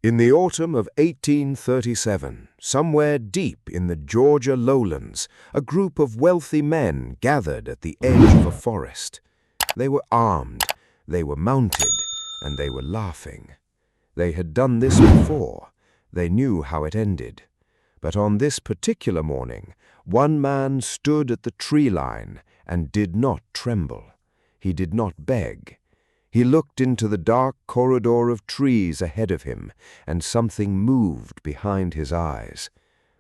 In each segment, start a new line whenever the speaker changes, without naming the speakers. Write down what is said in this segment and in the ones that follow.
In the autumn of 1837, somewhere deep in the Georgia lowlands, a group of wealthy men gathered at the edge of a forest. They were armed, they were mounted, and they were laughing. They had done this before. They knew how it ended. But on this particular morning, one man stood at the tree line and did not tremble. He did not beg. He looked into the dark corridor of trees ahead of him, and something moved behind his eyes.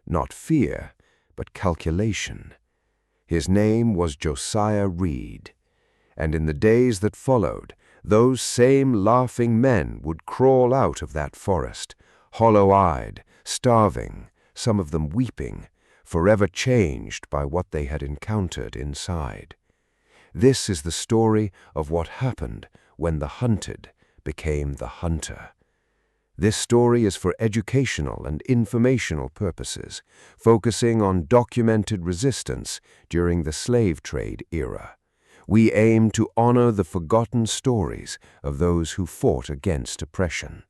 Not fear, but calculation. His name was Josiah Reed. And in the days that followed, those same laughing men would crawl out of that forest, hollow-eyed, starving, some of them weeping, forever changed by what they had encountered inside. This is the story of what happened when the hunted became the hunter. This story is for educational and informational purposes, focusing on documented resistance during the slave trade era. We aim to honor the forgotten stories of those who fought against oppression.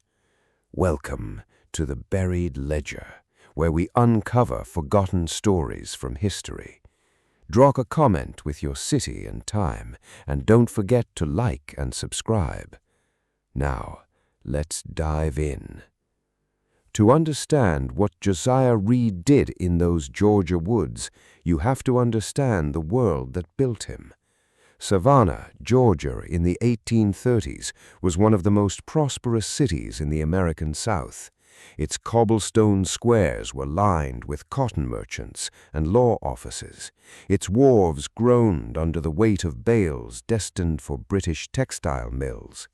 Welcome to the Buried Ledger, where we uncover forgotten stories from history. Drop a comment with your city and time, and don't forget to like and subscribe. Now, let's dive in. To understand what Josiah Reed did in those Georgia woods, you have to understand the world that built him. Savannah, Georgia, in the 1830s was one of the most prosperous cities in the American South. Its cobblestone squares were lined with cotton merchants and law offices. Its wharves groaned under the weight of bales destined for British textile mills.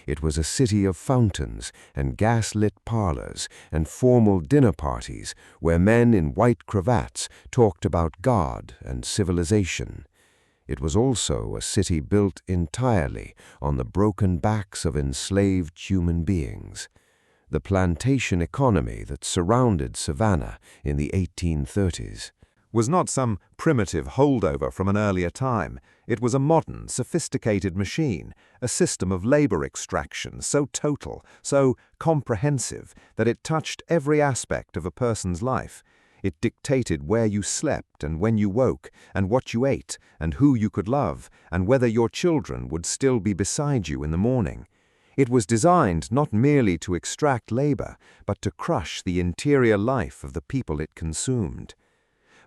It was a city of fountains and gas-lit parlors and formal dinner parties where men in white cravats talked about God and civilization. It was also a city built entirely on the broken backs of enslaved human beings. The plantation economy that surrounded Savannah in the 1830s
was not some primitive holdover from an earlier time. It was a modern, sophisticated machine, a system of labor extraction so total, so comprehensive, that it touched every aspect of a person's life. It dictated where you slept and when you woke, and what you ate, and who you could love, and whether your children would still be beside you in the morning. It was designed not merely to extract labor, but to crush the interior life of the people it consumed.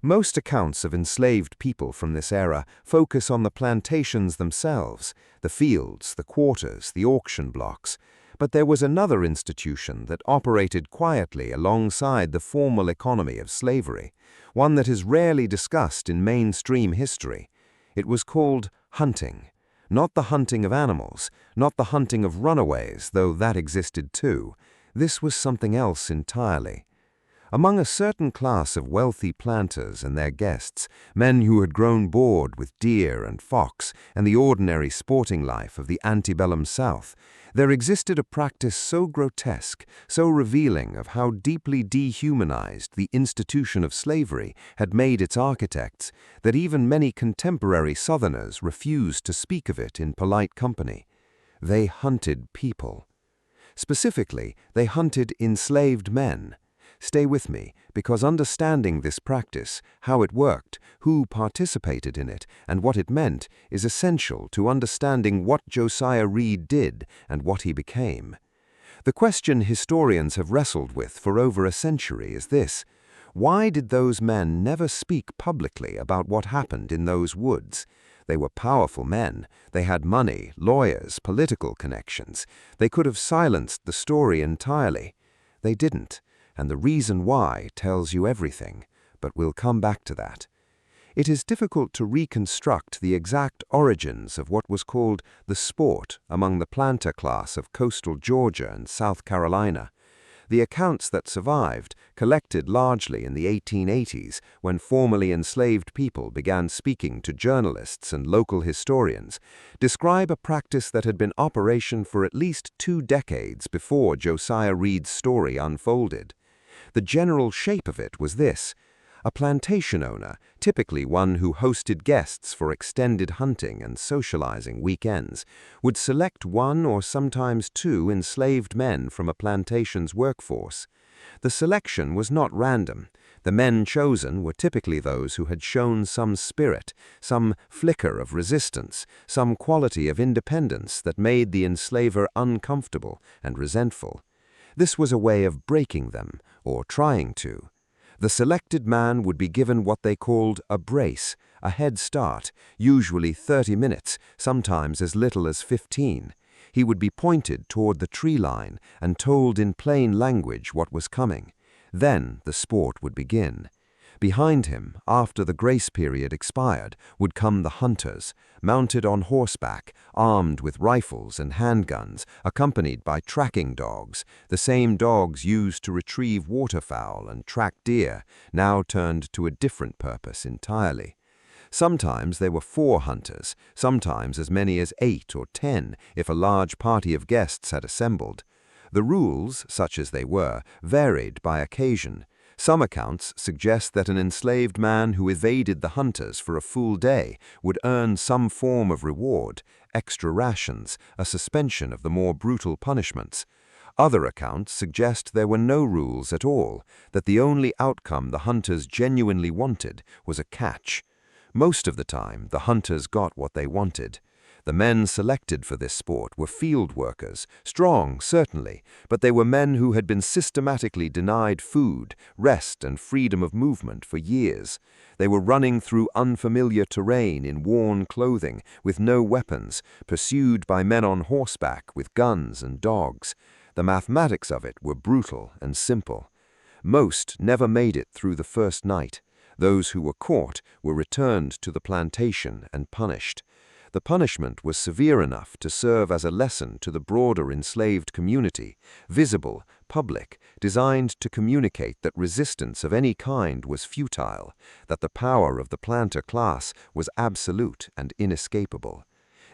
Most accounts of enslaved people from this era focus on the plantations themselves, the fields, the quarters, the auction blocks. But there was another institution that operated quietly alongside the formal economy of slavery, one that is rarely discussed in mainstream history. It was called hunting. Not the hunting of animals, not the hunting of runaways, though that existed too. This was something else entirely. Among a certain class of wealthy planters and their guests, men who had grown bored with deer and fox and the ordinary sporting life of the antebellum South, there existed a practice so grotesque, so revealing of how deeply dehumanized the institution of slavery had made its architects, that even many contemporary Southerners refused to speak of it in polite company. They hunted people. Specifically, they hunted enslaved men. Stay with me, because understanding this practice, how it worked, who participated in it, and what it meant, is essential to understanding what Josiah Reed did and what he became. The question historians have wrestled with for over a century is this: why did those men never speak publicly about what happened in those woods? They were powerful men. They had money, lawyers, political connections. They could have silenced the story entirely. They didn't. And the reason why tells you everything, but we'll come back to that. It is difficult to reconstruct the exact origins of what was called the sport among the planter class of coastal Georgia and South Carolina. The accounts that survived, collected largely in the 1880s when formerly enslaved people began speaking to journalists and local historians, describe a practice that had been in operation for at least 2 decades before Josiah Reed's story unfolded. The general shape of it was this: a plantation owner, typically one who hosted guests for extended hunting and socializing weekends, would select one or sometimes two enslaved men from a plantation's workforce. The selection was not random. The men chosen were typically those who had shown some spirit, some flicker of resistance, some quality of independence that made the enslaver uncomfortable and resentful. This was a way of breaking them, or trying to. The selected man would be given what they called a brace, a head start, usually 30 minutes, sometimes as little as 15. He would be pointed toward the tree line and told in plain language what was coming. Then the sport would begin. Behind him, after the grace period expired, would come the hunters, mounted on horseback, armed with rifles and handguns, accompanied by tracking dogs, the same dogs used to retrieve waterfowl and track deer, now turned to a different purpose entirely. Sometimes there were 4 hunters, sometimes as many as 8 or 10 if a large party of guests had assembled. The rules, such as they were, varied by occasion. Some accounts suggest that an enslaved man who evaded the hunters for a full day would earn some form of reward, extra rations, a suspension of the more brutal punishments. Other accounts suggest there were no rules at all, that the only outcome the hunters genuinely wanted was a catch. Most of the time, the hunters got what they wanted. The men selected for this sport were field workers, strong, certainly, but they were men who had been systematically denied food, rest, and freedom of movement for years. They were running through unfamiliar terrain in worn clothing, with no weapons, pursued by men on horseback with guns and dogs. The mathematics of it were brutal and simple. Most never made it through the first night. Those who were caught were returned to the plantation and punished. The punishment was severe enough to serve as a lesson to the broader enslaved community, visible, public, designed to communicate that resistance of any kind was futile, that the power of the planter class was absolute and inescapable.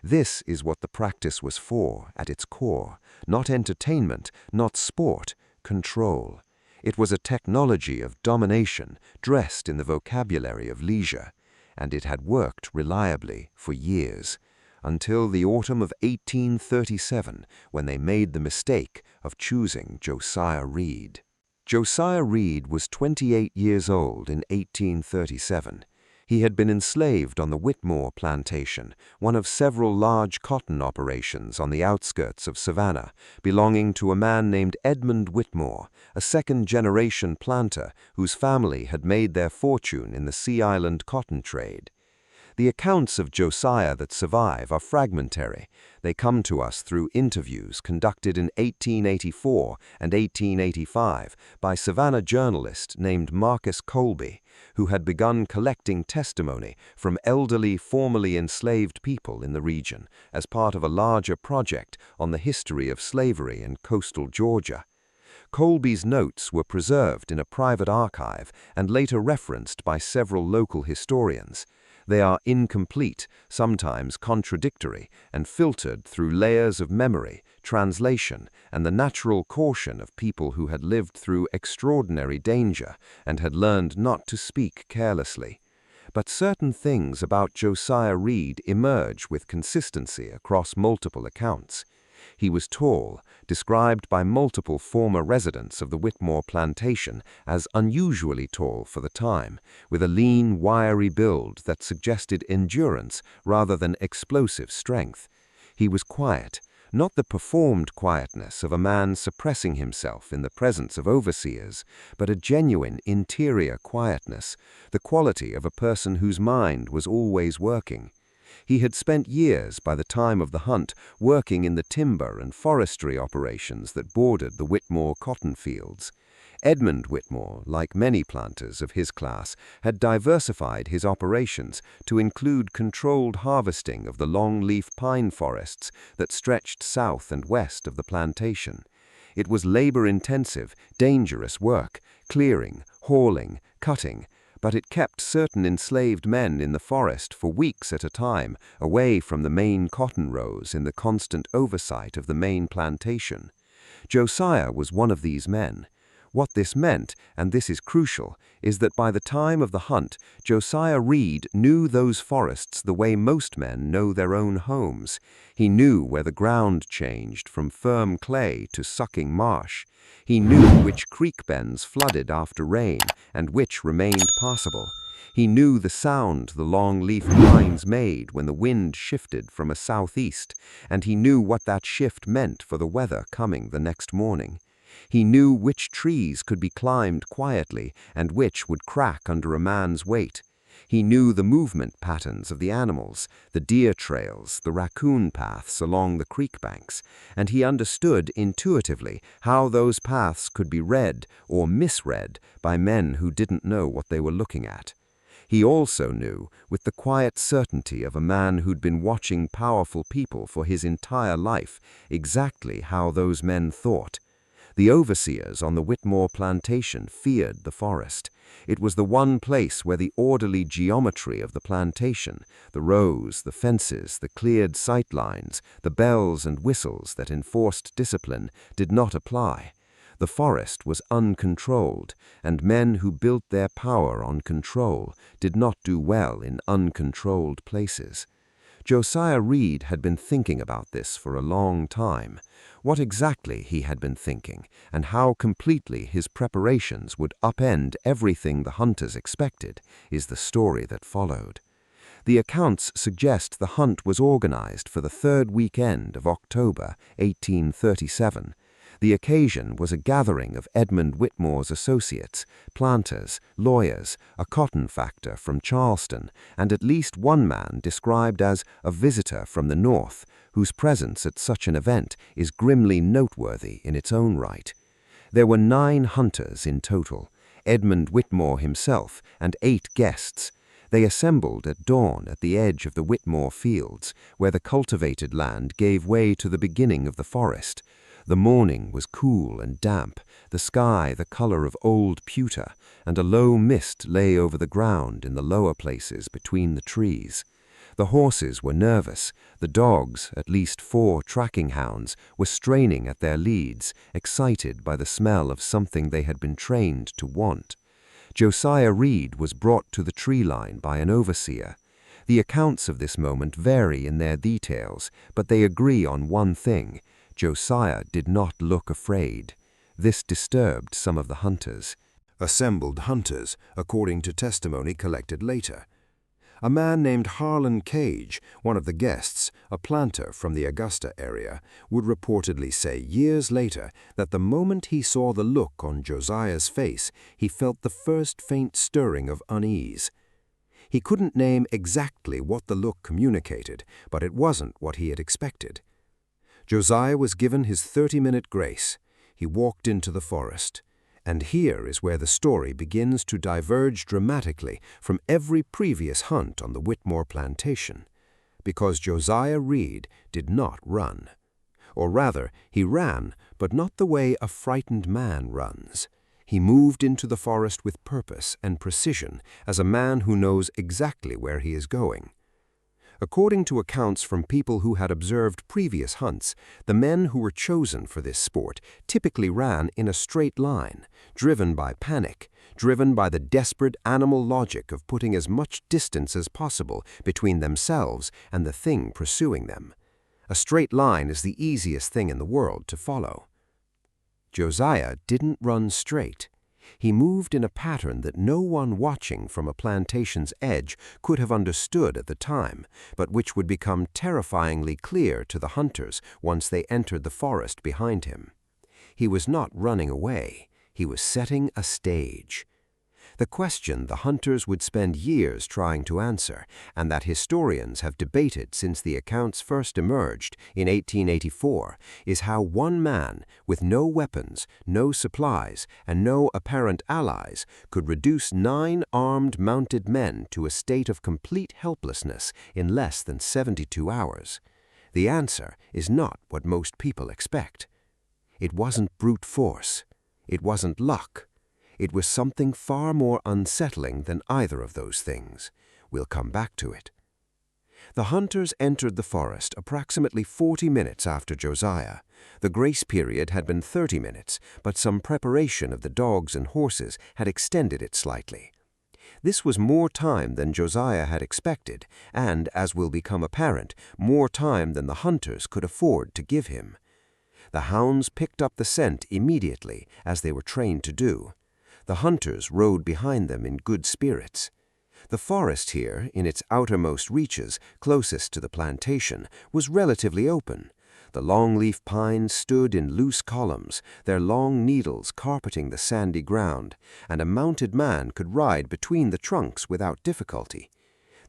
This is what the practice was for at its core, not entertainment, not sport, control. It was a technology of domination dressed in the vocabulary of leisure. And it had worked reliably for years, until the autumn of 1837, when they made the mistake of choosing Josiah Reed. Josiah Reed was 28 years old in 1837. He had been enslaved on the Whitmore plantation, one of several large cotton operations on the outskirts of Savannah, belonging to a man named Edmund Whitmore, a second-generation planter whose family had made their fortune in the Sea Island cotton trade. The accounts of Josiah that survive are fragmentary. They come to us through interviews conducted in 1884 and 1885 by Savannah journalist named Marcus Colby, who had begun collecting testimony from elderly, formerly enslaved people in the region as part of a larger project on the history of slavery in coastal Georgia. Colby's notes were preserved in a private archive and later referenced by several local historians. They are incomplete, sometimes contradictory, and filtered through layers of memory, translation, and the natural caution of people who had lived through extraordinary danger and had learned not to speak carelessly. But certain things about Josiah Reed emerge with consistency across multiple accounts. He was tall, described by multiple former residents of the Whitmore plantation as unusually tall for the time, with a lean, wiry build that suggested endurance rather than explosive strength. He was quiet, not the performed quietness of a man suppressing himself in the presence of overseers, but a genuine interior quietness, the quality of a person whose mind was always working. He had spent years by the time of the hunt working in the timber and forestry operations that bordered the Whitmore cotton fields. Edmund Whitmore, like many planters of his class, had diversified his operations to include controlled harvesting of the longleaf pine forests that stretched south and west of the plantation. It was labor-intensive, dangerous work, clearing, hauling, cutting, but it kept certain enslaved men in the forest for weeks at a time, away from the main cotton rows in the constant oversight of the main plantation. Josiah was one of these men. What this meant, and this is crucial, is that by the time of the hunt, Josiah Reed knew those forests the way most men know their own homes. He knew where the ground changed from firm clay to sucking marsh. He knew which creek bends flooded after rain and which remained passable. He knew the sound the long-leaf pines made when the wind shifted from a southeast, and he knew what that shift meant for the weather coming the next morning. He knew which trees could be climbed quietly and which would crack under a man's weight. He knew the movement patterns of the animals, the deer trails, the raccoon paths along the creek banks, and he understood intuitively how those paths could be read or misread by men who didn't know what they were looking at. He also knew, with the quiet certainty of a man who'd been watching powerful people for his entire life, exactly how those men thought. The overseers on the Whitmore plantation feared the forest. It was the one place where the orderly geometry of the plantation, the rows, the fences, the cleared sight lines, the bells and whistles that enforced discipline, did not apply. The forest was uncontrolled, and men who built their power on control did not do well in uncontrolled places. Josiah Reed had been thinking about this for a long time. What exactly he had been thinking, and how completely his preparations would upend everything the hunters expected, is the story that followed. The accounts suggest the hunt was organized for the third weekend of October, 1837. The occasion was a gathering of Edmund Whitmore's associates, planters, lawyers, a cotton factor from Charleston, and at least one man described as a visitor from the North, whose presence at such an event is grimly noteworthy in its own right. There were 9 hunters in total, Edmund Whitmore himself and 8 guests. They assembled at dawn at the edge of the Whitmore fields, where the cultivated land gave way to the beginning of the forest. The morning was cool and damp, the sky the color of old pewter, and a low mist lay over the ground in the lower places between the trees. The horses were nervous. The dogs, at least 4 tracking hounds, were straining at their leads, excited by the smell of something they had been trained to want. Josiah Reed was brought to the tree line by an overseer. The accounts of this moment vary in their details, but they agree on one thing. Josiah did not look afraid. This disturbed some of the hunters.
Assembled hunters, according to testimony collected later. A man named Harlan Cage, one of the guests, a planter from the Augusta area, would reportedly say years later that the moment he saw the look on Josiah's face, he felt the first faint stirring of unease. He couldn't name exactly what the look communicated, but it wasn't what he had expected. Josiah was given his 30-minute grace. He walked into the forest. And here is where the story begins to diverge dramatically from every previous hunt on the Whitmore plantation. Because Josiah Reed did not run. Or rather, he ran, but not the way a frightened man runs. He moved into the forest with purpose and precision, as a man who knows exactly where he is going. According to accounts from people who had observed previous hunts, the men who were chosen for this sport typically ran in a straight line, driven by panic, driven by the desperate animal logic of putting as much distance as possible between themselves and the thing pursuing them. A straight line is the easiest thing in the world to follow. Josiah didn't run straight. He moved in a pattern that no one watching from a plantation's edge could have understood at the time, but which would become terrifyingly clear to the hunters once they entered the forest behind him. He was not running away. He was setting a stage. The question the hunters would spend years trying to answer, and that historians have debated since the accounts first emerged in 1884, is how one man, with no weapons, no supplies, and no apparent allies, could reduce 9 armed mounted men to a state of complete helplessness in less than 72 hours. The answer is not what most people expect. It wasn't brute force. It wasn't luck. It was something far more unsettling than either of those things. We'll come back to it. The hunters entered the forest approximately 40 minutes after Josiah. The grace period had been 30 minutes, but some preparation of the dogs and horses had extended it slightly. This was more time than Josiah had expected, and, as will become apparent, more time than the hunters could afford to give him. The hounds picked up the scent immediately, as they were trained to do. The hunters rode behind them in good spirits. The forest here, in its outermost reaches, closest to the plantation, was relatively open. The longleaf pines stood in loose columns, their long needles carpeting the sandy ground, and a mounted man could ride between the trunks without difficulty.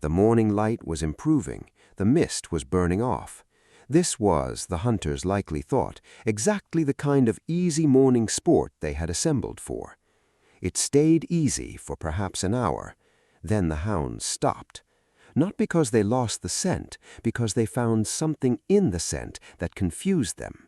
The morning light was improving, the mist was burning off. This was, the hunters likely thought, exactly the kind of easy morning sport they had assembled for. It stayed easy for perhaps an hour. Then the hounds stopped. Not because they lost the scent, because they found something in the scent that confused them.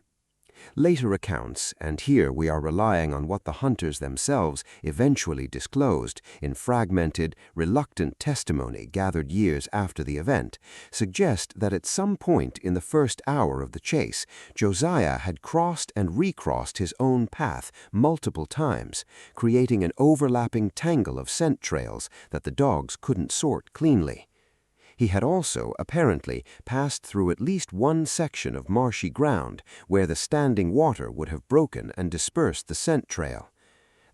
Later accounts, and here we are relying on what the hunters themselves eventually disclosed in fragmented, reluctant testimony gathered years after the event, suggest that at some point in the first hour of the chase, Josiah had crossed and recrossed his own path multiple times, creating an overlapping tangle of scent trails that the dogs couldn't sort cleanly. He had also, apparently, passed through at least one section of marshy ground where the standing water would have broken and dispersed the scent trail.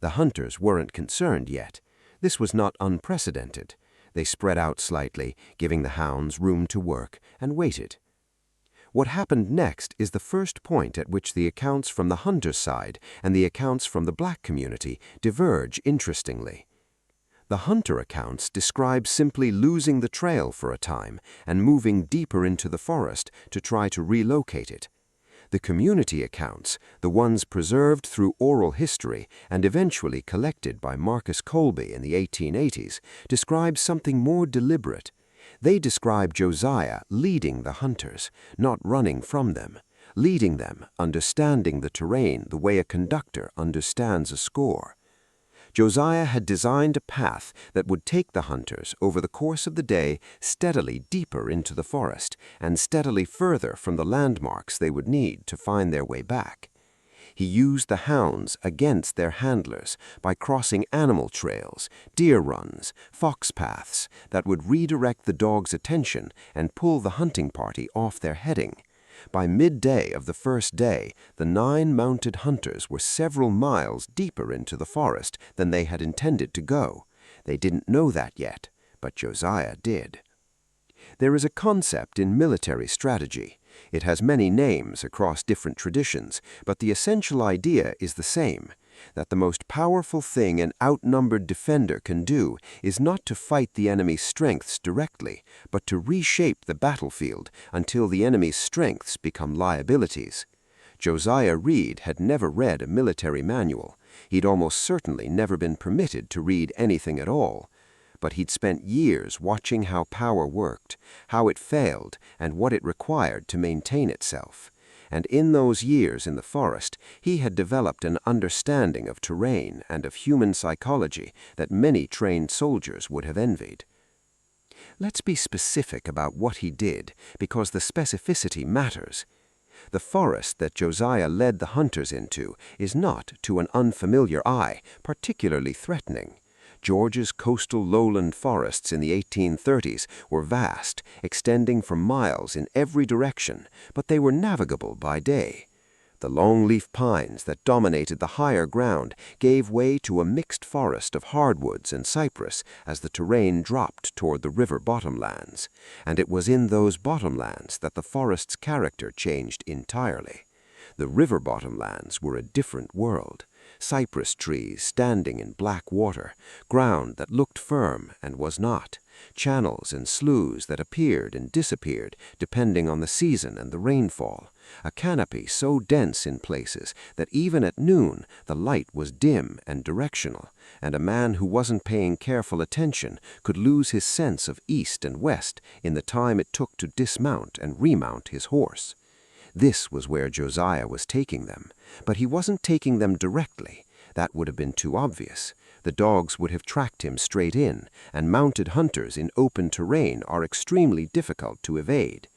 The hunters weren't concerned yet. This was not unprecedented. They spread out slightly, giving the hounds room to work, and waited. What happened next is the first point at which the accounts from the hunters' side and the accounts from the black community diverge interestingly. The hunter accounts describe simply losing the trail for a time and moving deeper into the forest to try to relocate it. The community accounts, the ones preserved through oral history and eventually collected by Marcus Colby in the 1880s, describe something more deliberate. They describe Josiah leading the hunters, not running from them, leading them, understanding the terrain the way a conductor understands a score. Josiah had designed a path that would take the hunters over the course of the day steadily deeper into the forest and steadily further from the landmarks they would need to find their way back. He used the hounds against their handlers by crossing animal trails, deer runs, fox paths that would redirect the dogs' attention and pull the hunting party off their heading. By midday of the first day, the 9 mounted hunters were several miles deeper into the forest than they had intended to go. They didn't know that yet, but Josiah did. There is a concept in military strategy. It has many names across different traditions, but the essential idea is the same, that the most powerful thing an outnumbered defender can do is not to fight the enemy's strengths directly, but to reshape the battlefield until the enemy's strengths become liabilities. Josiah Reed had never read a military manual. He'd almost certainly never been permitted to read anything at all. But he'd spent years watching how power worked, how it failed, and what it required to maintain itself. And in those years in the forest, he had developed an understanding of terrain and of human psychology that many trained soldiers would have envied. Let's be specific about what he did, because the specificity matters. The forest that Josiah led the hunters into is not, to an unfamiliar eye, particularly threatening. Georgia's coastal lowland forests in the 1830s were vast, extending for miles in every direction, but they were navigable by day. The longleaf pines that dominated the higher ground gave way to a mixed forest of hardwoods and cypress as the terrain dropped toward the river bottomlands, and it was in those bottomlands that the forest's character changed entirely. The river bottomlands were a different world. Cypress trees standing in black water, ground that looked firm and was not, channels and sloughs that appeared and disappeared depending on the season and the rainfall, a canopy so dense in places that even at noon the light was dim and directional, and a man who wasn't paying careful attention could lose his sense of east and west in the time it took to dismount and remount his horse. This was where Josiah was taking them, but he wasn't taking them directly. That would have been too obvious. The dogs would have tracked him straight in, and mounted hunters in open terrain are extremely difficult to evade.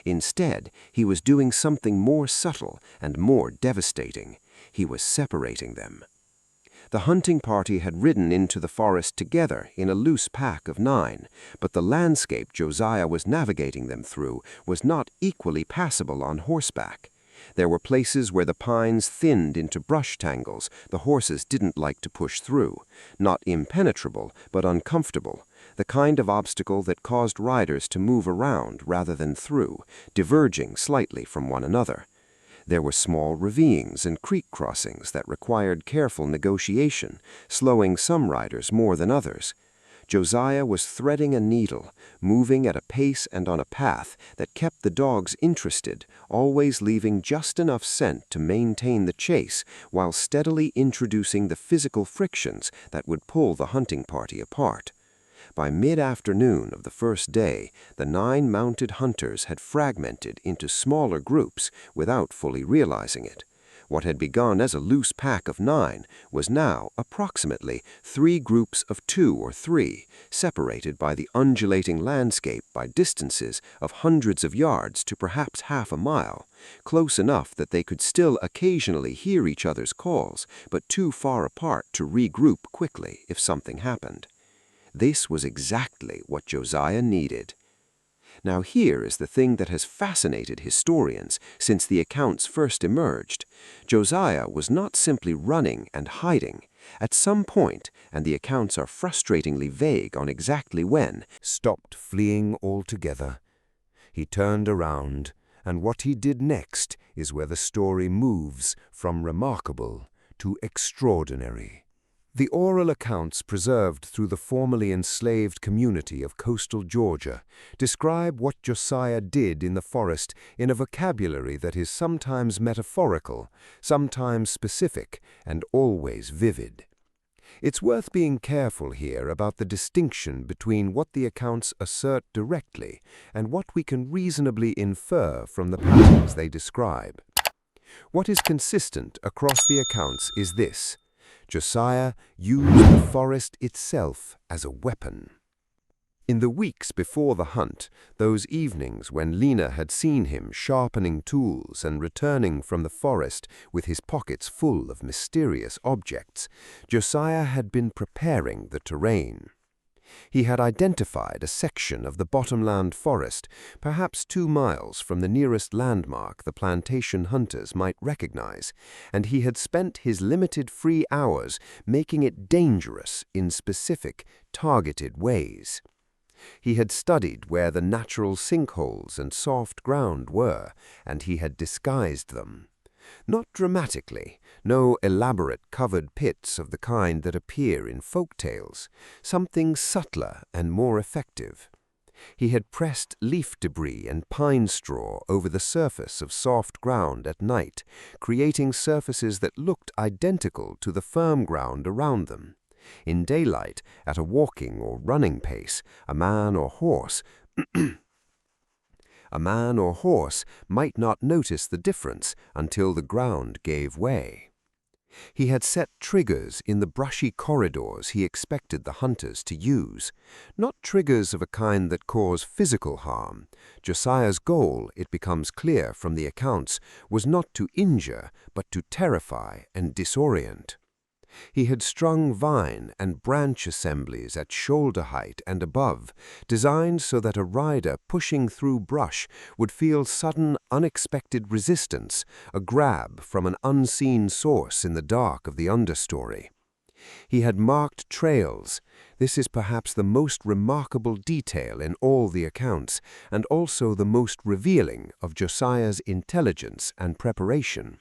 Instead, he was doing something more subtle and more devastating. He was separating them. The hunting party had ridden into the forest together in a loose pack of 9, but the landscape Josiah was navigating them through was not equally passable on horseback. There were places where the pines thinned into brush tangles the horses didn't like to push through, not impenetrable, but uncomfortable, the kind of obstacle that caused riders to move around rather than through, diverging slightly from one another. There were small ravines and creek crossings that required careful negotiation, slowing some riders more than others. Josiah was threading a needle, moving at a pace and on a path that kept the dogs interested, always leaving just enough scent to maintain the chase while steadily introducing the physical frictions that would pull the hunting party apart. By mid-afternoon of the first day, the 9 mounted hunters had fragmented into smaller groups without fully realizing it. What had begun as a loose pack of 9 was now approximately 3 groups of 2 or 3, separated by the undulating landscape by distances of hundreds of yards to perhaps half a mile, close enough that they could still occasionally hear each other's calls, but too far apart to regroup quickly if something happened. This was exactly what Josiah needed. Now here is the thing that has fascinated historians since the accounts first emerged. Josiah was not simply running and hiding. At some point, and the accounts are frustratingly vague on exactly when,
stopped fleeing altogether. He turned around, and what he did next is where the story moves from remarkable to extraordinary. The oral accounts preserved through the formerly enslaved community of coastal Georgia describe what Josiah did in the forest in a vocabulary that is sometimes metaphorical, sometimes specific, and always vivid. It's worth being careful here about the distinction between what the accounts assert directly and what we can reasonably infer from the patterns they describe. What is consistent across the accounts is this: Josiah used the forest itself as a weapon. In the weeks before the hunt, those evenings when Lena had seen him sharpening tools and returning from the forest with his pockets full of mysterious objects, Josiah had been preparing the terrain. He had identified a section of the bottomland forest, perhaps 2 miles from the nearest landmark the plantation hunters might recognize, and he had spent his limited free hours making it dangerous in specific, targeted ways. He had studied where the natural sinkholes and soft ground were, and he had disguised them. Not dramatically, no elaborate covered pits of the kind that appear in folk tales, something subtler and more effective. He had pressed leaf debris and pine straw over the surface of soft ground at night, creating surfaces that looked identical to the firm ground around them. In daylight, at a walking or running pace, a man or horse might not notice the difference until the ground gave way. He had set triggers in the brushy corridors he expected the hunters to use, not triggers of a kind that cause physical harm. Josiah's goal, it becomes clear from the accounts, was not to injure, but to terrify and disorient. He had strung vine and branch assemblies at shoulder height and above, designed so that a rider pushing through brush would feel sudden, unexpected resistance, a grab from an unseen source in the dark of the understory. He had marked trails. This is perhaps the most remarkable detail in all the accounts, and also the most revealing of Josiah's intelligence and preparation.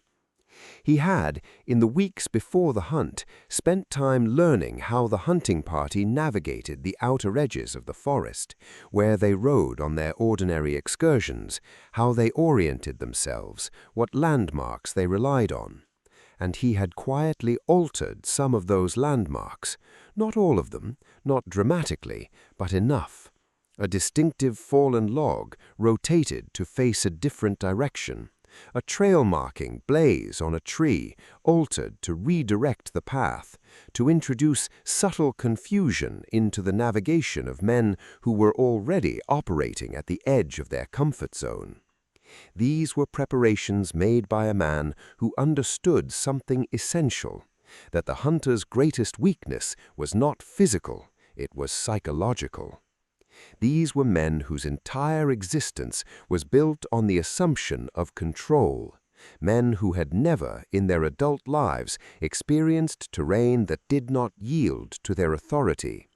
He had, in the weeks before the hunt, spent time learning how the hunting party navigated the outer edges of the forest, where they rode on their ordinary excursions, how they oriented themselves, what landmarks they relied on. And he had quietly altered some of those landmarks, not all of them, not dramatically, but enough. A distinctive fallen log rotated to face a different direction. A trail marking blaze on a tree altered to redirect the path, to introduce subtle confusion into the navigation of men who were already operating at the edge of their comfort zone.
These were preparations made by a man who understood something essential, that the hunter's greatest weakness was not physical, it was psychological. These were men whose entire existence was built on the assumption of control, men who had never, in their adult lives, experienced terrain that did not yield to their authority.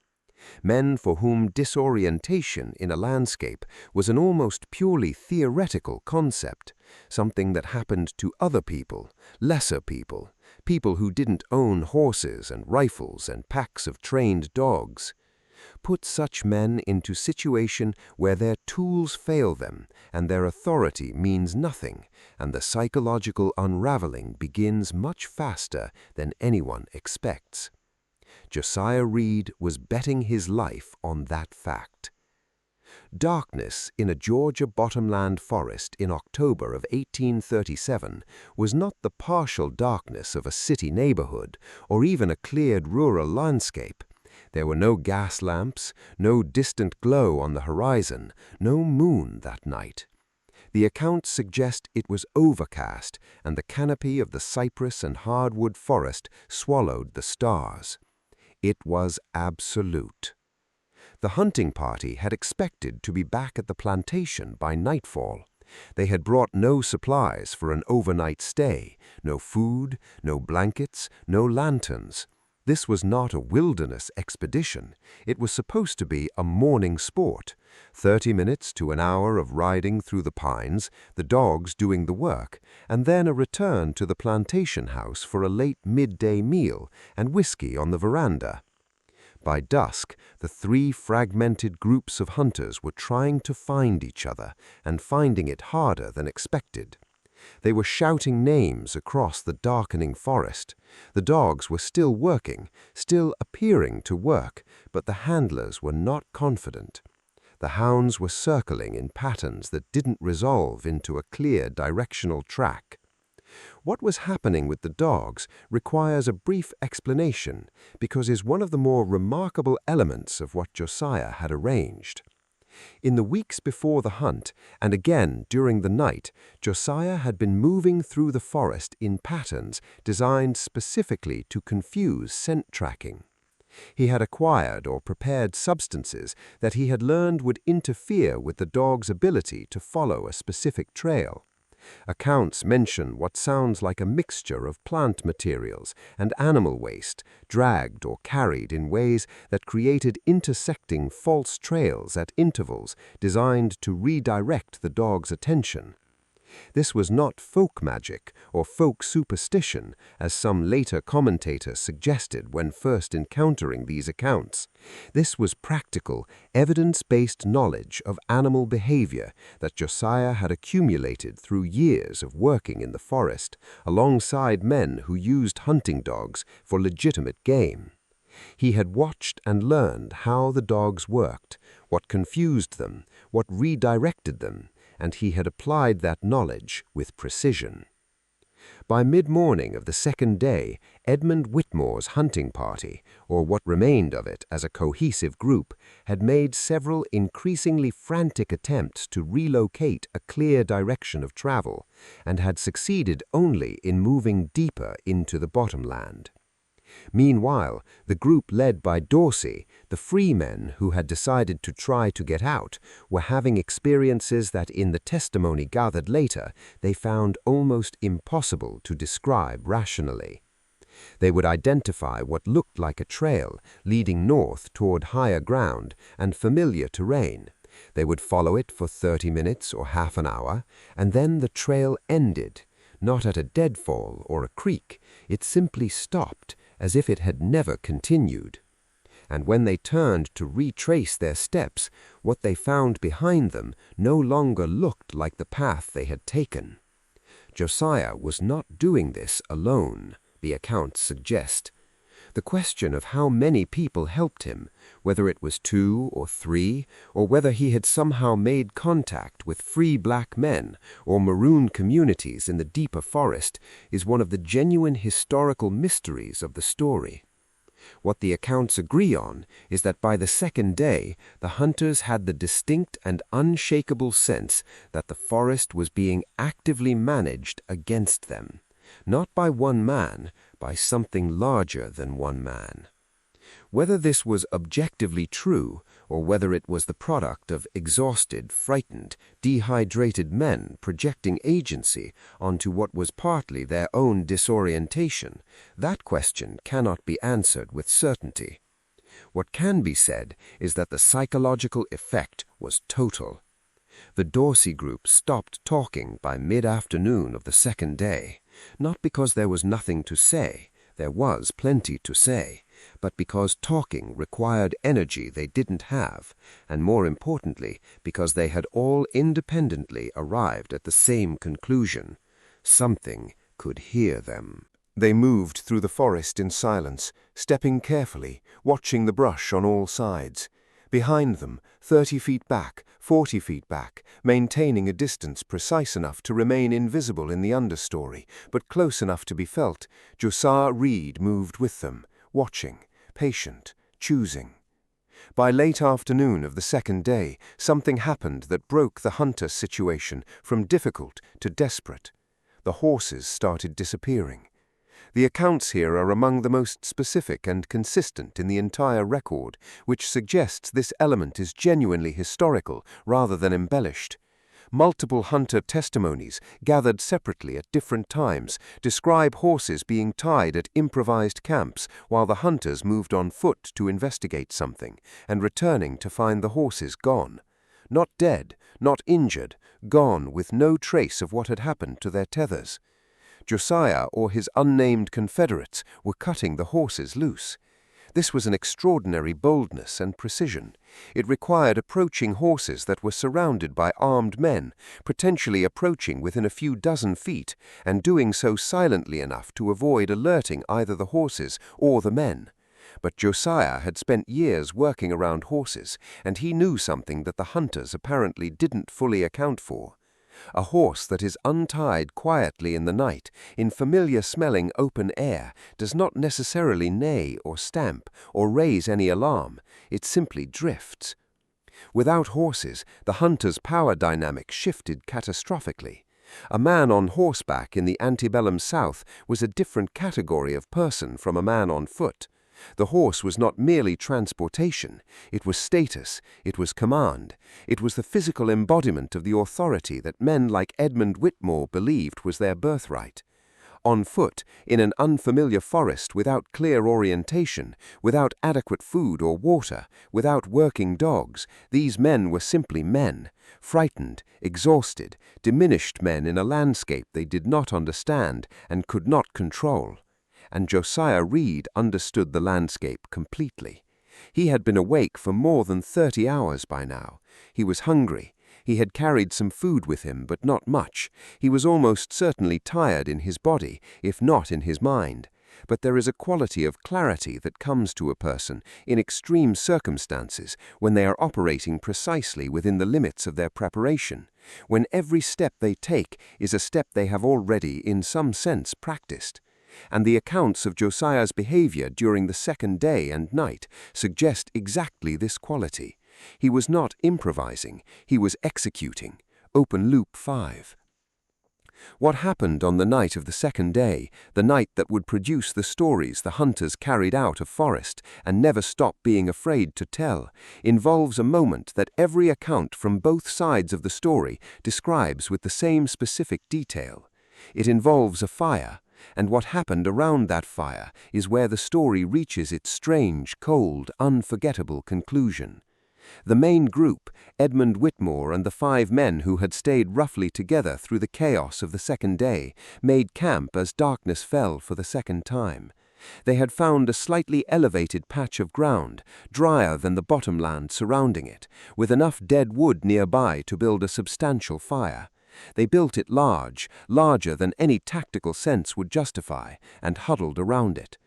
Men for whom disorientation in a landscape was an almost purely theoretical concept, something that happened to other people, lesser people, people who didn't own horses and rifles and packs of trained dogs. Put such men into situation where their tools fail them and their authority means nothing, and the psychological unraveling begins much faster than anyone expects. Josiah Reed was betting his life on that fact. Darkness in a Georgia bottomland forest in October of 1837 was not the partial darkness of a city neighborhood or even a cleared rural landscape. There were no gas lamps, no distant glow on the horizon, no moon that night. The accounts suggest it was overcast, and the canopy of the cypress and hardwood forest swallowed the stars. It was absolute. The hunting party had expected to be back at the plantation by nightfall. They had brought no supplies for an overnight stay, no food, no blankets, no lanterns. This was not a wilderness expedition. It was supposed to be a morning sport, 30 minutes to an hour of riding through the pines, the dogs doing the work, and then a return to the plantation house for a late midday meal and whiskey on the veranda. By dusk, the three fragmented groups of hunters were trying to find each other and finding it harder than expected. They were shouting names across the darkening forest. The dogs were still working, still appearing to work, but the handlers were not confident. The hounds were circling in patterns that didn't resolve into a clear directional track. What was happening with the dogs requires a brief explanation because it is one of the more remarkable elements of what Josiah had arranged. In the weeks before the hunt, and again during the night, Josiah had been moving through the forest in patterns designed specifically to confuse scent tracking. He had acquired or prepared substances that he had learned would interfere with the dog's ability to follow a specific trail. Accounts mention what sounds like a mixture of plant materials and animal waste, dragged or carried in ways that created intersecting false trails at intervals designed to redirect the dog's attention. This was not folk magic or folk superstition, as some later commentators suggested when first encountering these accounts. This was practical, evidence-based knowledge of animal behavior that Josiah had accumulated through years of working in the forest, alongside men who used hunting dogs for legitimate game. He had watched and learned how the dogs worked, what confused them, what redirected them, and he had applied that knowledge with precision. By mid-morning of the second day, Edmund Whitmore's hunting party, or what remained of it as a cohesive group, had made several increasingly frantic attempts to relocate a clear direction of travel, and had succeeded only in moving deeper into the bottomland. Meanwhile, the group led by Dorsey, the free men who had decided to try to get out, were having experiences that in the testimony gathered later they found almost impossible to describe rationally. They would identify what looked like a trail leading north toward higher ground and familiar terrain. They would follow it for 30 minutes or half an hour, and then the trail ended, not at a deadfall or a creek. It simply stopped, as if it had never continued. And when they turned to retrace their steps, what they found behind them no longer looked like the path they had taken. Josiah was not doing this alone, the accounts suggest. The question of how many people helped him, whether it was 2 or 3, or whether he had somehow made contact with free black men or marooned communities in the deeper forest, is one of the genuine historical mysteries of the story. What the accounts agree on is that by the second day, the hunters had the distinct and unshakable sense that the forest was being actively managed against them, not by one man, by something larger than one man. Whether this was objectively true, or whether it was the product of exhausted, frightened, dehydrated men projecting agency onto what was partly their own disorientation, that question cannot be answered with certainty. What can be said is that the psychological effect was total. The Dorsey group stopped talking by mid-afternoon of the second day, not because there was nothing to say, there was plenty to say, but because talking required energy they didn't have, and more importantly, because they had all independently arrived at the same conclusion. Something could hear them.
They moved through the forest in silence, stepping carefully, watching the brush on all sides. Behind them, 30 feet back, 40 feet back, maintaining a distance precise enough to remain invisible in the understory, but close enough to be felt, Josiah Reed moved with them, watching, patient, choosing. By late afternoon of the second day, something happened that broke the hunter situation from difficult to desperate. The horses started disappearing. The accounts here are among the most specific and consistent in the entire record, which suggests this element is genuinely historical rather than embellished. Multiple hunter testimonies, gathered separately at different times, describe horses being tied at improvised camps while the hunters moved on foot to investigate something, and returning to find the horses gone. Not dead, not injured, gone with no trace of what had happened to their tethers. Josiah or his unnamed confederates were cutting the horses loose. This was an extraordinary boldness and precision. It required approaching horses that were surrounded by armed men, potentially approaching within a few dozen feet, and doing so silently enough to avoid alerting either the horses or the men. But Josiah had spent years working around horses, and he knew something that the hunters apparently didn't fully account for. A horse that is untied quietly in the night, in familiar-smelling open air, does not necessarily neigh or stamp or raise any alarm. It simply drifts. Without horses, the hunter's power dynamic shifted catastrophically. A man on horseback in the antebellum South was a different category of person from a man on foot. The horse was not merely transportation, it was status, it was command, it was the physical embodiment of the authority that men like Edmund Whitmore believed was their birthright. On foot, in an unfamiliar forest without clear orientation, without adequate food or water, without working dogs, these men were simply men, frightened, exhausted, diminished men in a landscape they did not understand and could not control. And Josiah Reed understood the landscape completely. He had been awake for more than 30 hours by now. He was hungry. He had carried some food with him, but not much. He was almost certainly tired in his body, if not in his mind. But there is a quality of clarity that comes to a person in extreme circumstances when they are operating precisely within the limits of their preparation, when every step they take is a step they have already, in some sense, practiced. And the accounts of Josiah's behavior during the second day and night suggest exactly this quality. He was not improvising, he was executing. Open loop 5. What happened on the night of the second day, the night that would produce the stories the hunters carried out of forest and never stopped being afraid to tell, involves a moment that every account from both sides of the story describes with the same specific detail. It involves a fire, and what happened around that fire is where the story reaches its strange, cold, unforgettable conclusion. The main group, Edmund Whitmore and the 5 men who had stayed roughly together through the chaos of the second day, made camp as darkness fell for the second time. They had found a slightly elevated patch of ground, drier than the bottomland surrounding it, with enough dead wood nearby to build a substantial fire. They built it large, larger than any tactical sense would justify, and huddled around it.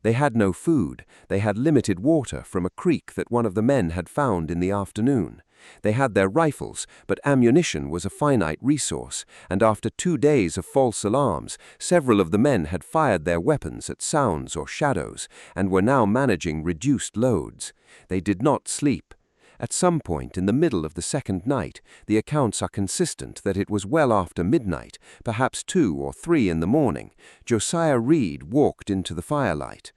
They had no food, they had limited water from a creek that one of the men had found in the afternoon.
They had their rifles, but ammunition was a finite resource, and after 2 days of false alarms, several of the men had fired their weapons at sounds or shadows, and were now managing reduced loads. They did not sleep. At some point in the middle of the second night, the accounts are consistent that it was well after midnight, perhaps 2 or 3 in the morning, Josiah Reed walked into the firelight.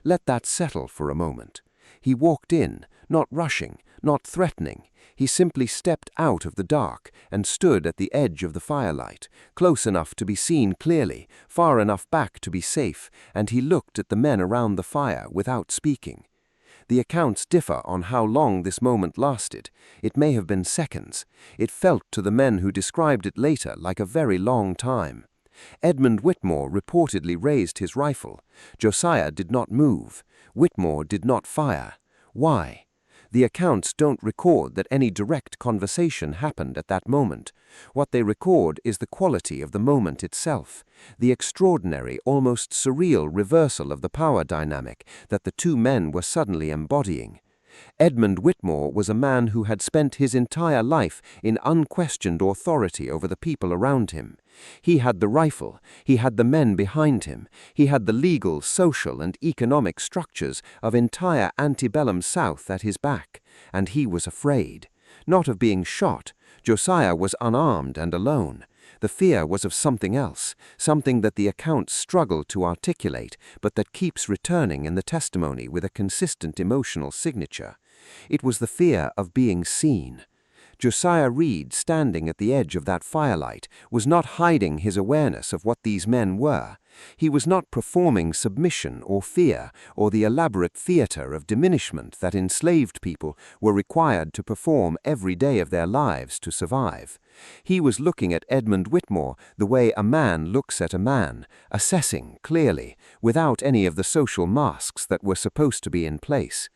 Let that settle for a moment. He walked in, not rushing, not threatening. He simply stepped out of the dark and stood at the edge of the firelight, close enough to be seen clearly, far enough back to be safe, and he looked at the men around the fire without speaking. The accounts differ on how long this moment lasted. It may have been seconds. It felt to the men who described it later like a very long time. Edmund Whitmore reportedly raised his rifle. Josiah did not move. Whitmore did not fire. Why? The accounts don't record that any direct conversation happened at that moment. What they record is the quality of the moment itself, the extraordinary, almost surreal reversal of the power dynamic that the two men were suddenly embodying. Edmund Whitmore was a man who had spent his entire life in unquestioned authority over the people around him. He had the rifle, he had the men behind him, he had the legal, social, and economic structures of entire antebellum South at his back, and he was afraid. Not of being shot. Josiah was unarmed and alone. The fear was of something else, something that the accounts struggle to articulate, but that keeps returning in the testimony with a consistent emotional signature. It was the fear of being seen. Josiah Reed, standing at the edge of that firelight, was not hiding his awareness of what these men were. He was not performing submission or fear or the elaborate theater of diminishment that enslaved people were required to perform every day of their lives to survive. He was looking at Edmund Whitmore the way a man looks at a man, assessing clearly, without any of the social masks that were supposed to be in place.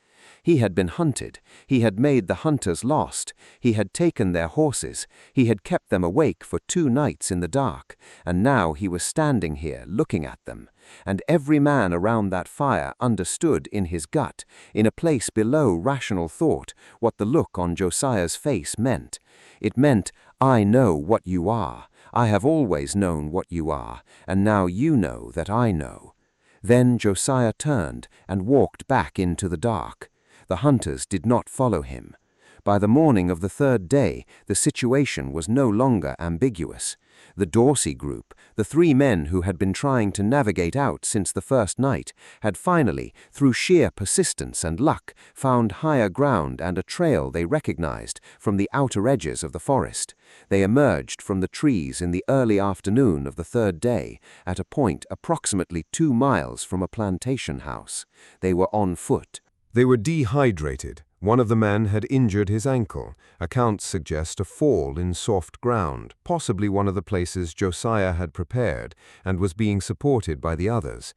He had been hunted, he had made the hunters lost, he had taken their horses, he had kept them awake for 2 nights in the dark, and now he was standing here looking at them. And every man around that fire understood in his gut, in a place below rational thought, what the look on Josiah's face meant. It meant, I know what you are, I have always known what you are, and now you know that I know. Then Josiah turned and walked back into the dark. The hunters did not follow him. By the morning of the 3rd day, the situation was no longer ambiguous. The Dorsey group, the 3 men who had been trying to navigate out since the first night, had finally, through sheer persistence and luck, found higher ground and a trail they recognized from the outer edges of the forest. They emerged from the trees in the early afternoon of the 3rd day, at a point approximately 2 miles from a plantation house. They were on foot.
They were dehydrated. One of the men had injured his ankle. Accounts suggest a fall in soft ground, possibly one of the places Josiah had prepared, and was being supported by the others.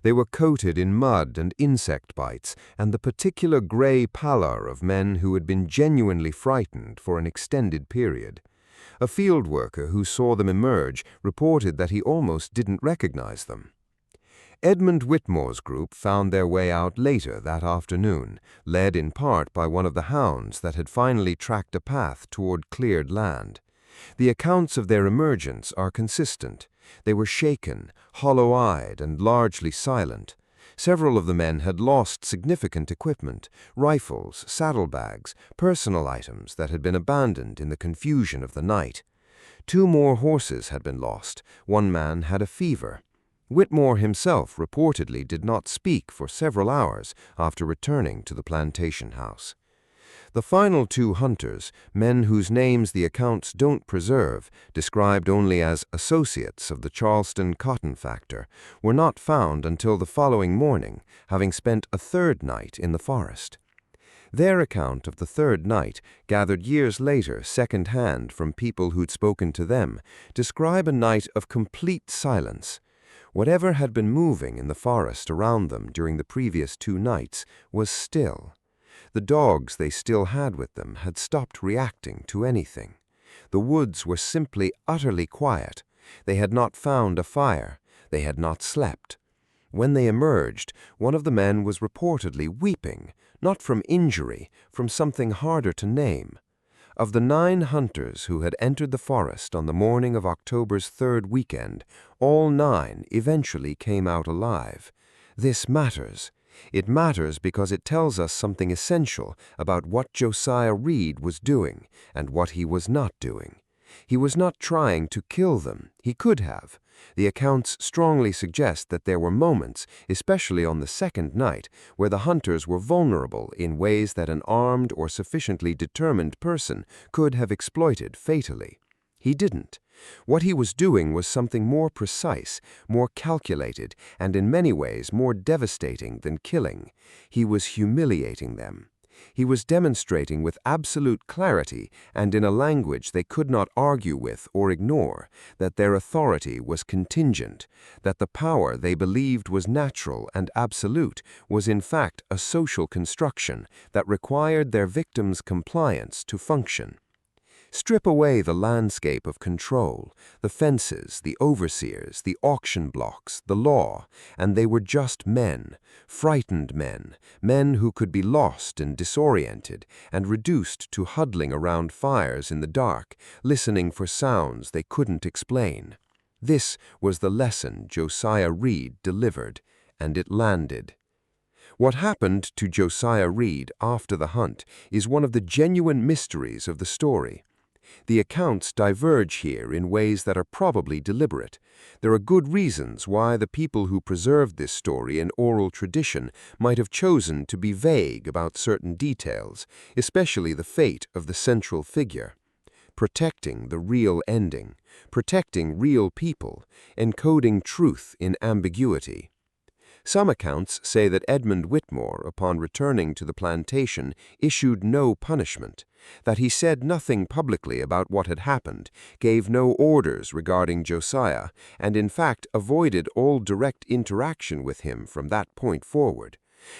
They were coated in mud and insect bites, and the particular gray pallor of men who had been genuinely frightened for an extended period. A field worker who saw them emerge reported that he almost didn't recognize them. Edmund Whitmore's group found their way out later that afternoon, led in part by one of the hounds that had finally tracked a path toward cleared land. The accounts of their emergence are consistent. They were shaken, hollow-eyed, and largely silent. Several of the men had lost significant equipment, rifles, saddlebags, personal items that had been abandoned in the confusion of the night. 2 more horses had been lost. One man had a fever. Whitmore himself reportedly did not speak for several hours after returning to the plantation house. The final 2 hunters, men whose names the accounts don't preserve, described only as associates of the Charleston cotton factor, were not found until the following morning, having spent a 3rd night in the forest. Their account of the 3rd night, gathered years later second-hand from people who'd spoken to them, describe a night of complete silence. Whatever had been moving in the forest around them during the previous 2 nights was still. The dogs they still had with them had stopped reacting to anything. The woods were simply utterly quiet. They had not found a fire. They had not slept. When they emerged, one of the men was reportedly weeping, not from injury, from something harder to name.
Of the 9 hunters who had entered the forest on the morning of October's 3rd weekend, all 9 eventually came out alive. This matters. It matters because it tells us something essential about what Josiah Reed was doing and what he was not doing. He was not trying to kill them. He could have. The accounts strongly suggest that there were moments, especially on the 2nd night, where the hunters were vulnerable in ways that an armed or sufficiently determined person could have exploited fatally. He didn't. What he was doing was something more precise, more calculated, and in many ways more devastating than killing. He was humiliating them. He was demonstrating with absolute clarity and in a language they could not argue with or ignore that their authority was contingent, that the power they believed was natural and absolute was in fact a social construction that required their victims' compliance to function. Strip away the landscape of control, the fences, the overseers, the auction blocks, the law, and they were just men, frightened men, men who could be lost and disoriented and reduced to huddling around fires in the dark, listening for sounds they couldn't explain. This was the lesson Josiah Reed delivered, and it landed. What happened to Josiah Reed after the hunt is one of the genuine mysteries of the story. The accounts diverge here in ways that are probably deliberate. There are good reasons why the people who preserved this story in oral tradition might have chosen to be vague about certain details, especially the fate of the central figure. Protecting the real ending, protecting real people, encoding truth in ambiguity. Some accounts say that Edmund Whitmore, upon returning to the plantation, issued no punishment, that he said nothing publicly about what had happened, gave no orders regarding Josiah, and in fact avoided all direct interaction with him from that point forward.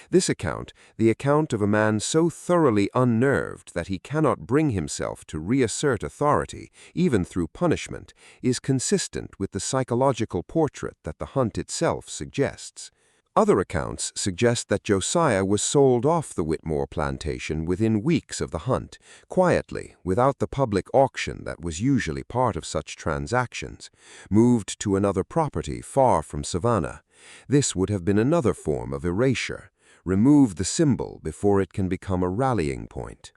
This account, the account of a man so thoroughly unnerved that he cannot bring himself to reassert authority, even through punishment, is consistent with the psychological portrait that the hunt itself suggests. Other accounts suggest that Josiah was sold off the Whitmore plantation within weeks of the hunt, quietly, without the public auction that was usually part of such transactions, moved to another property far from Savannah. This would have been another form of erasure. Remove the symbol before it can become a rallying point.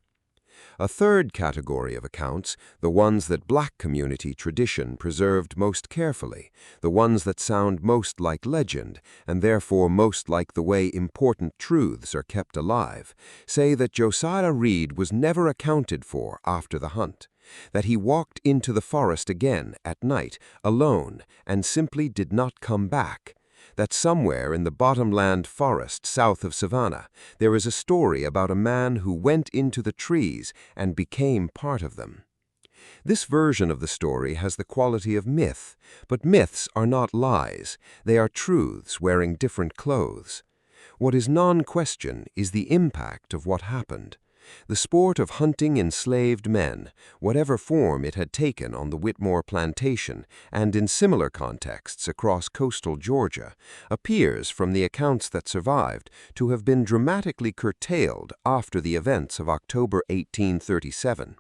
A third category of accounts, the ones that Black community tradition preserved most carefully, the ones that sound most like legend, and therefore most like the way important truths are kept alive, say that Josiah Reed was never accounted for after the hunt, that he walked into the forest again at night, alone, and simply did not come back. That somewhere in the bottomland forest south of Savannah, there is a story about a man who went into the trees and became part of them. This version of the story has the quality of myth, but myths are not lies. They are truths wearing different clothes. What is non-question is the impact of what happened. The sport of hunting enslaved men, whatever form it had taken on the Whitmore plantation and in similar contexts across coastal Georgia, appears from the accounts that survived to have been dramatically curtailed after the events of October 1837.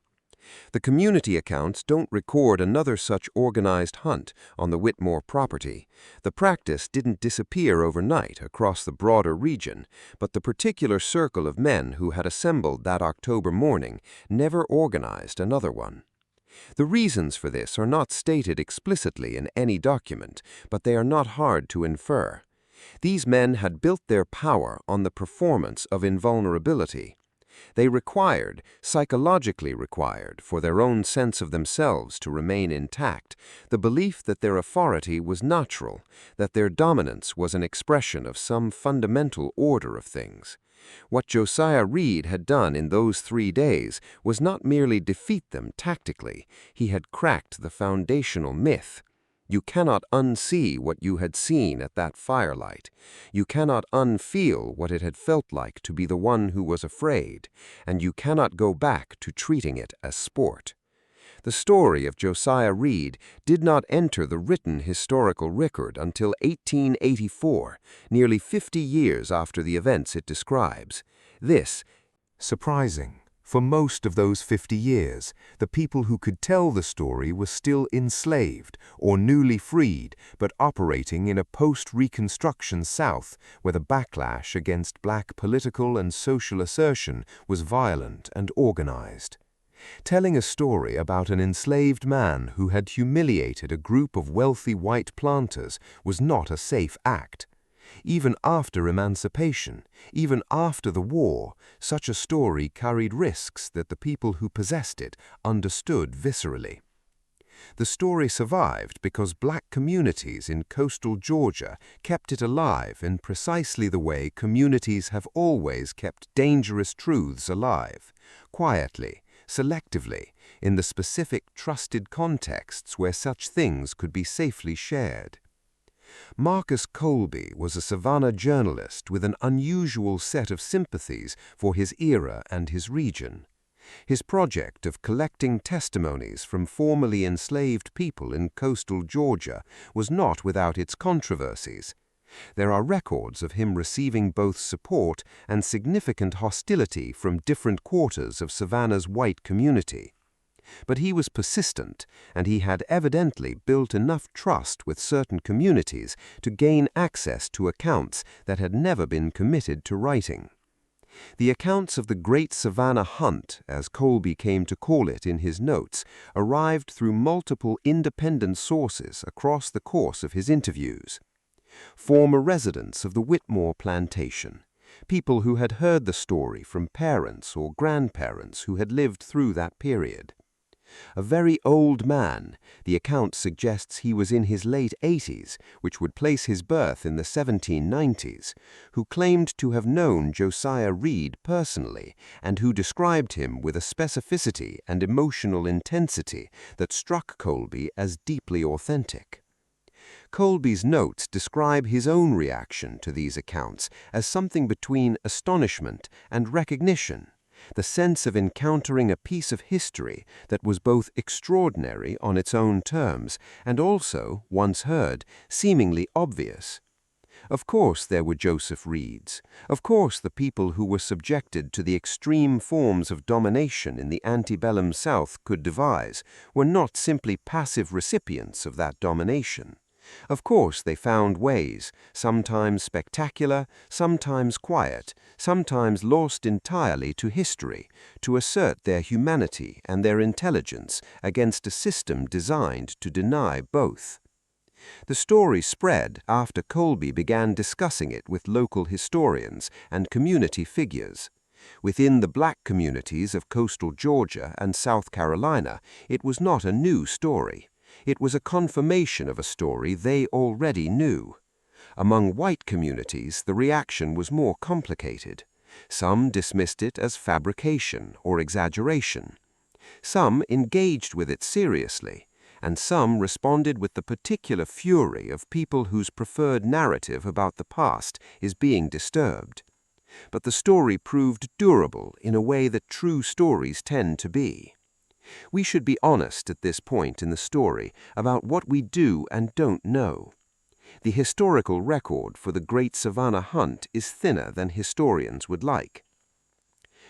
The community accounts don't record another such organized hunt on the Whitmore property. The practice didn't disappear overnight across the broader region, but the particular circle of men who had assembled that October morning never organized another one. The reasons for this are not stated explicitly in any document, but they are not hard to infer. These men had built their power on the performance of invulnerability. They required, psychologically required, for their own sense of themselves to remain intact, the belief that their authority was natural, that their dominance was an expression of some fundamental order of things. What Josiah Reed had done in those 3 days was not merely defeat them tactically, he had cracked the foundational myth. You cannot unsee what you had seen at that firelight. You cannot unfeel what it had felt like to be the one who was afraid, and you cannot go back to treating it as sport. The story of Josiah Reed did not enter the written historical record until 1884, nearly 50 years after the events it describes. This,
Surprising, For most of those 50 years, the people who could tell the story were still enslaved or newly freed, but operating in a post-Reconstruction South where the backlash against black political and social assertion was violent and organized. Telling a story about an enslaved man who had humiliated a group of wealthy white planters was not a safe act. Even after emancipation, even after the war, such a story carried risks that the people who possessed it understood viscerally. The story survived because black communities in coastal Georgia kept it alive in precisely the way communities have always kept dangerous truths alive, quietly, selectively, in the specific trusted contexts where such things could be safely shared. Marcus Colby was a Savannah journalist with an unusual set of sympathies for his era and his region. His project of collecting testimonies from formerly enslaved people in coastal Georgia was not without its controversies. There are records of him receiving both support and significant hostility from different quarters of Savannah's white community. But he was persistent, and he had evidently built enough trust with certain communities to gain access to accounts that had never been committed to writing. The accounts of the Great Savannah Hunt, as Colby came to call it in his notes, arrived through multiple independent sources across the course of his interviews. Former residents of the Whitmore plantation, people who had heard the story from parents or grandparents who had lived through that period. A very old man, the account suggests he was in his late 80s, which would place his birth in the 1790s, who claimed to have known Josiah Reed personally and who described him with a specificity and emotional intensity that struck Colby as deeply authentic. Colby's notes describe his own reaction to these accounts as something between astonishment and recognition, the sense of encountering a piece of history that was both extraordinary on its own terms and also, once heard, seemingly obvious. Of course there were Joseph Reeds. Of course the people who were subjected to the extreme forms of domination in the antebellum South could devise were not simply passive recipients of that domination. Of course they found ways, sometimes spectacular, sometimes quiet, sometimes lost entirely to history, to assert their humanity and their intelligence against a system designed to deny both. The story spread after Colby began discussing it with local historians and community figures. Within the black communities of coastal Georgia and South Carolina, it was not a new story. It was a confirmation of a story they already knew. Among white communities, the reaction was more complicated. Some dismissed it as fabrication or exaggeration. Some engaged with it seriously, and some responded with the particular fury of people whose preferred narrative about the past is being disturbed. But the story proved durable in a way that true stories tend to be. We should be honest at this point in the story about what we do and don't know. The historical record for the Great Savannah Hunt is thinner than historians would like.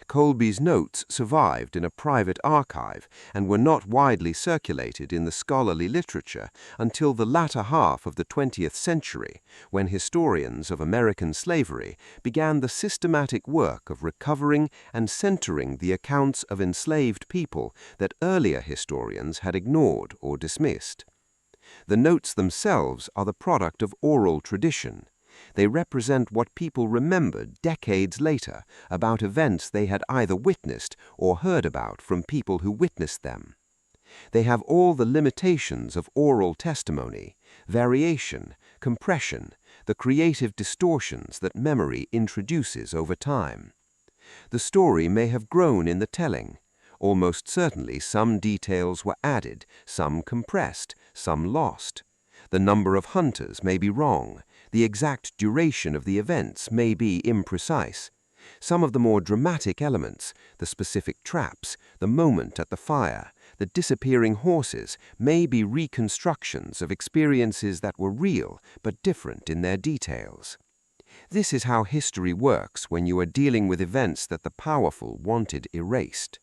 Colby's notes survived in a private archive and were not widely circulated in the scholarly literature until the latter half of the 20th century, when historians of American slavery began the systematic work of recovering and centering the accounts of enslaved people that earlier historians had ignored or dismissed. The notes themselves are the product of oral tradition. They represent what people remembered decades later about events they had either witnessed or heard about from people who witnessed them. They have all the limitations of oral testimony, variation, compression, the creative distortions that memory introduces over time. The story may have grown in the telling. Almost certainly some details were added, some compressed, some lost. The number of hunters may be wrong. The exact duration of the events may be imprecise. Some of the more dramatic elements, the specific traps, the moment at the fire, the disappearing horses, may be reconstructions of experiences that were real but different in their details.
This is how history works when you are dealing with events that the powerful wanted erased.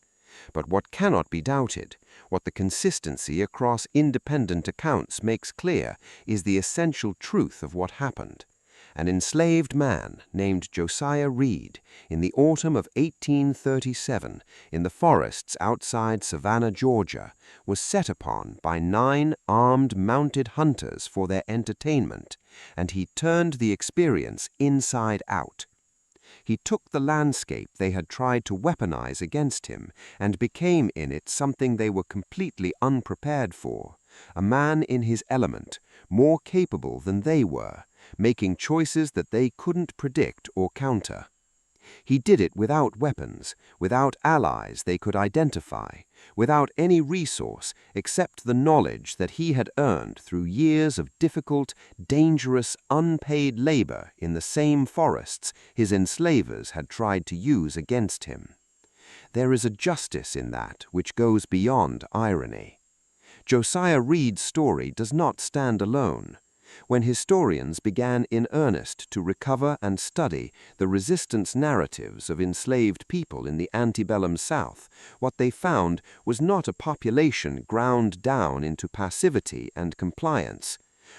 But what cannot be doubted, what the consistency across independent accounts makes clear, is the essential truth of what happened. An enslaved man named Josiah Reed, in the autumn of 1837, in the forests outside Savannah, Georgia, was set upon by 9 armed mounted hunters for their entertainment, and he turned the experience inside out. He took the landscape they had tried to weaponize against him and became in it something they were completely unprepared for, a man in his element, more capable than they were, making choices that they couldn't predict or counter. He did it without weapons, without allies they could identify, without any resource except the knowledge that he had earned through years of difficult, dangerous, unpaid labor in the same forests his enslavers had tried to use against him. There is a justice in that which goes beyond irony. Josiah Reed's story does not stand alone. When historians began in earnest to recover and study the resistance narratives of enslaved people in the antebellum South, what they found was not a population ground down into passivity and compliance.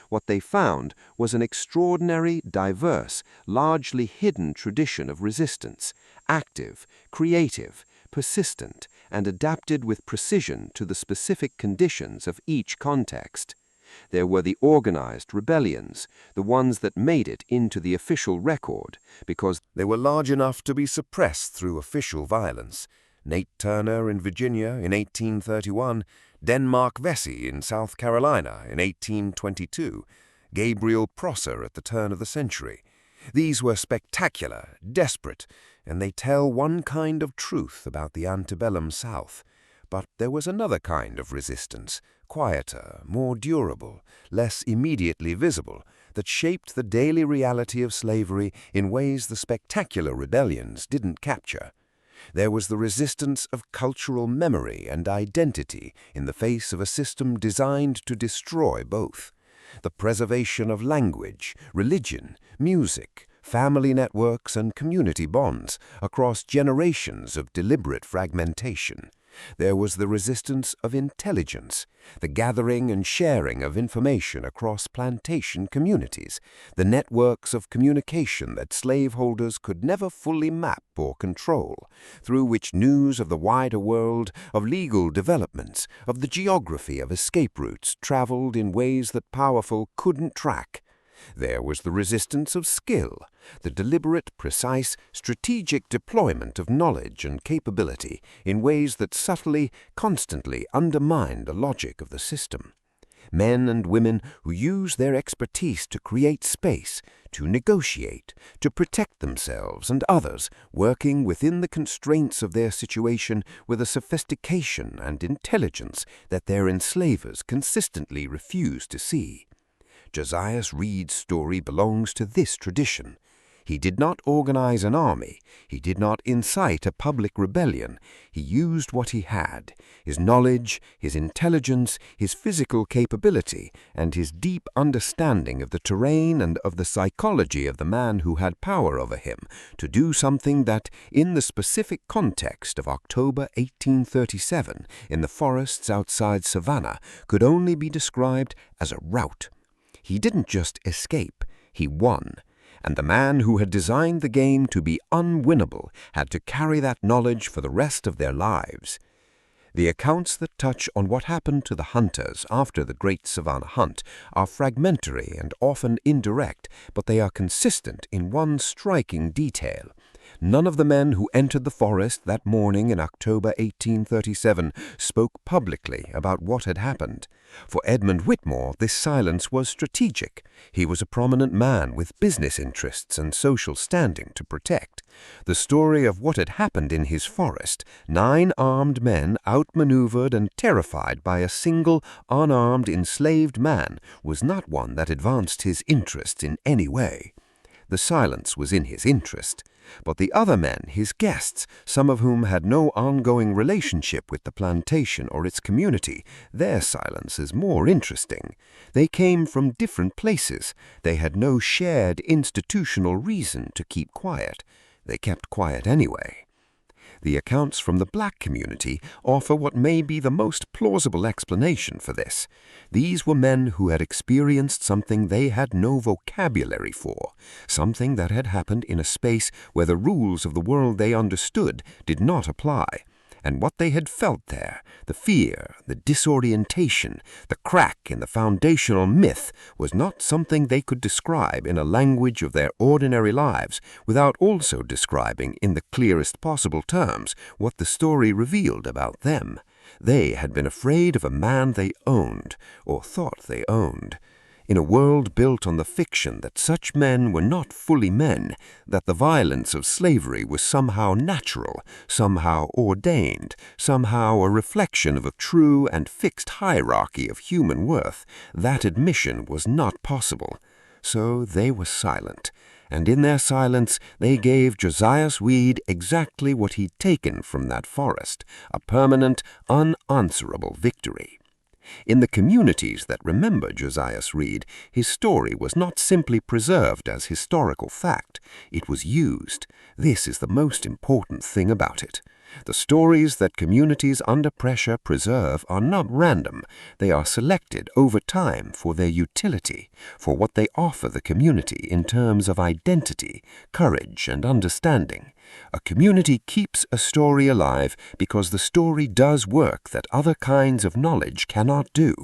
What they found was an extraordinary, diverse, largely hidden tradition of resistance, active, creative, persistent, and adapted with precision to the specific conditions of each context. There were the organized rebellions, the ones that made it into the official record, because
They were large enough to be suppressed through official violence. Nate Turner in Virginia in 1831, Denmark Vesey in South Carolina in 1822, Gabriel Prosser at the turn of the century. These were spectacular, desperate, and they tell one kind of truth about the antebellum South. But there was another kind of resistance, quieter, more durable, less immediately visible, that shaped the daily reality of slavery in ways the spectacular rebellions didn't capture. There was the resistance of cultural memory and identity in the face of a system designed to destroy both. The preservation of language, religion, music, family networks, and community bonds across generations of deliberate fragmentation. There was the resistance of intelligence, the gathering and sharing of information across plantation communities, the networks of communication that slaveholders could never fully map or control, through which news of the wider world, of legal developments, of the geography of escape routes traveled in ways that powerful couldn't track. There was the resistance of skill, the deliberate, precise, strategic deployment of knowledge and capability in ways that subtly, constantly undermined the logic of the system. Men and women who used their expertise to create space, to negotiate, to protect themselves and others, working within the constraints of their situation with a sophistication and intelligence that their enslavers consistently refused to see. Josiah Reed's story belongs to this tradition. He did not organize an army. He did not incite a public rebellion. He used what he had, his knowledge, his intelligence, his physical capability, and his deep understanding of the terrain and of the psychology of the man who had power over him, to do something that, in the specific context of October 1837, in the forests outside Savannah, could only be described as a rout. He didn't just escape, he won. And the man who had designed the game to be unwinnable had to carry that knowledge for the rest of their lives. The accounts that touch on what happened to the hunters after the Great Savannah Hunt are fragmentary and often indirect, but they are consistent in one striking detail. None of the men who entered the forest that morning in October 1837 spoke publicly about what had happened. For Edmund Whitmore, this silence was strategic. He was a prominent man with business interests and social standing to protect. The story of what had happened in his forest, 9 armed men outmaneuvered and terrified by a single unarmed enslaved man, was not one that advanced his interests in any way. The silence was in his interest.
But the other men, his guests, some of whom had no ongoing relationship with the plantation or its community, their silence is more interesting. They came from different places. They had no shared institutional reason to keep quiet. They kept quiet anyway. The accounts from the black community offer what may be the most plausible explanation for this. These were men who had experienced something they had no vocabulary for, something that had happened in a space where the rules of the world they understood did not apply. And what they had felt there, the fear, the disorientation, the crack in the foundational myth, was not something they could describe in a language of their ordinary lives without also describing in the clearest possible terms what the story revealed about them. They had been afraid of a man they owned, or thought they owned. In a world built on the fiction that such men were not fully men, that the violence of slavery was somehow natural, somehow ordained, somehow a reflection of a true and fixed hierarchy of human worth, that admission was not possible. So they were silent, and in their silence they gave Josias Reed exactly what he'd taken from that forest, a permanent, unanswerable victory. In the communities that remember Josias Reed, his story was not simply preserved as historical fact, it was used. This is the most important thing about it. The stories that communities under pressure preserve are not random. They are selected over time for their utility, for what they offer the community in terms of identity, courage, and understanding. A community keeps a story alive because the story does work that other kinds of knowledge cannot do.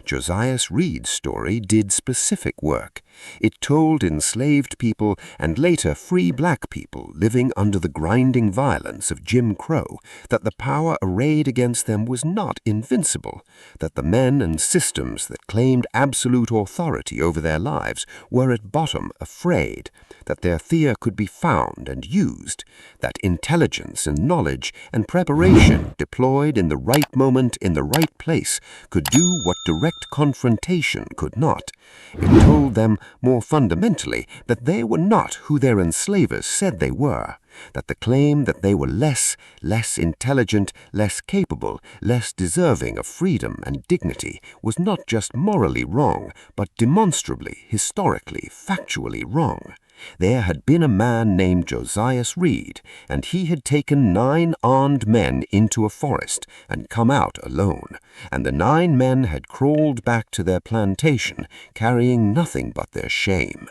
Josias Reed's story did specific work. It told enslaved people and later free black people living under the grinding violence of Jim Crow that the power arrayed against them was not invincible, that the men and systems that claimed absolute authority over their lives were at bottom afraid, that their fear could be found and used, that intelligence and knowledge and preparation deployed in the right moment in the right place could do what direct confrontation could not. It told them, more fundamentally, that they were not who their enslavers said they were, that the claim that they were less intelligent, less capable, less deserving of freedom and dignity was not just morally wrong, but demonstrably, historically, factually wrong. There had been a man named Josias Reed, and he had taken 9 armed men into a forest and come out alone, and the 9 men had crawled back to their plantation, carrying nothing but their shame.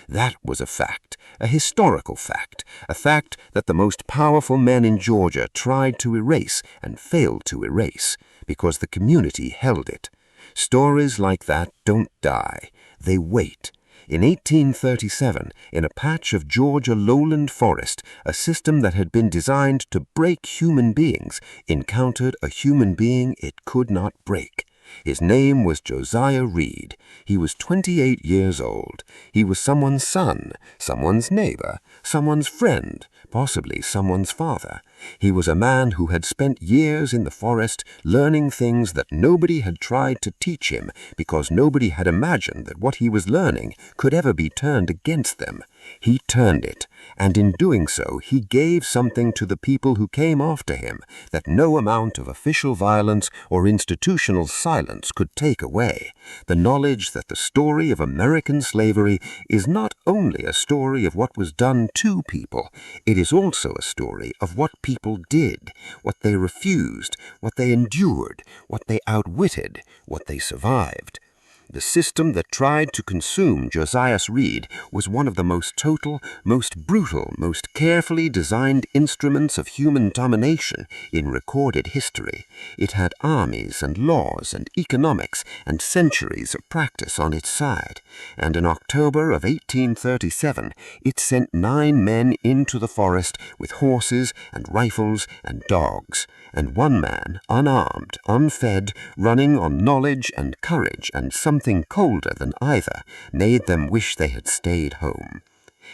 That was a fact, a historical fact, a fact that the most powerful men in Georgia tried to erase and failed to erase, because the community held it. Stories like that don't die, they wait. In 1837, in a patch of Georgia lowland forest, a system that had been designed to break human beings encountered a human being it could not break. His name was Josias Reed. He was 28 years old. He was someone's son, someone's neighbor, someone's friend, possibly someone's father. He was a man who had spent years in the forest learning things that nobody had tried to teach him because nobody had imagined that what he was learning could ever be turned against them. He turned it, and in doing so he gave something to the people who came after him that no amount of official violence or institutional silence could take away, the knowledge that the story of American slavery is not only a story of what was done to people, it is also a story of what people did, what they refused, what they endured, what they outwitted, what they survived. The system that tried to consume Josias Reed was one of the most total, most brutal, most carefully designed instruments of human domination in recorded history. It had armies and laws and economics and centuries of practice on its side, and in October of 1837 it sent 9 men into the forest with horses and rifles and dogs, and one man, unarmed, unfed, running on knowledge and courage and something colder than either, made them wish they had stayed home.